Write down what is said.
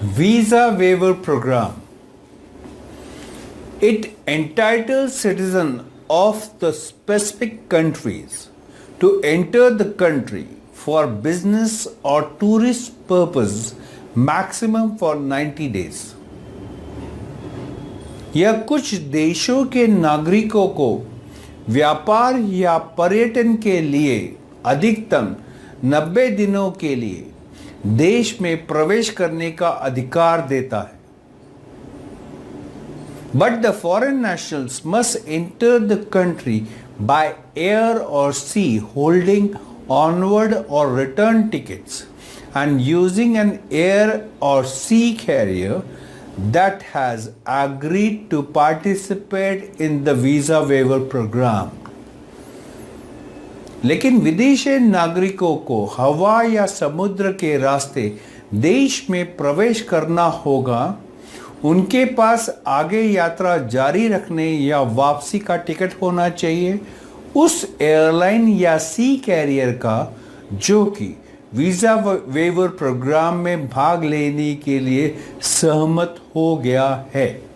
Visa Waiver Program. It entitles citizens of the specific countries to enter the country for business or tourist purpose maximum for 90 days. यह कुछ देशों के नागरिकों को व्यापार या पर्यटन के लिए अधिकतम 90 दिनों के लिए देश में प्रवेश करने का अधिकार देता है. But the foreign nationals must enter the country by air or sea holding onward or return tickets and using an air or sea carrier that has agreed to participate in the visa waiver program. लेकिन विदेशी नागरिकों को हवा या समुद्र के रास्ते देश में प्रवेश करना होगा. उनके पास आगे यात्रा जारी रखने या वापसी का टिकट होना चाहिए उस एयरलाइन या सी कैरियर का जो कि वीज़ा वेवर प्रोग्राम में भाग लेने के लिए सहमत हो गया है.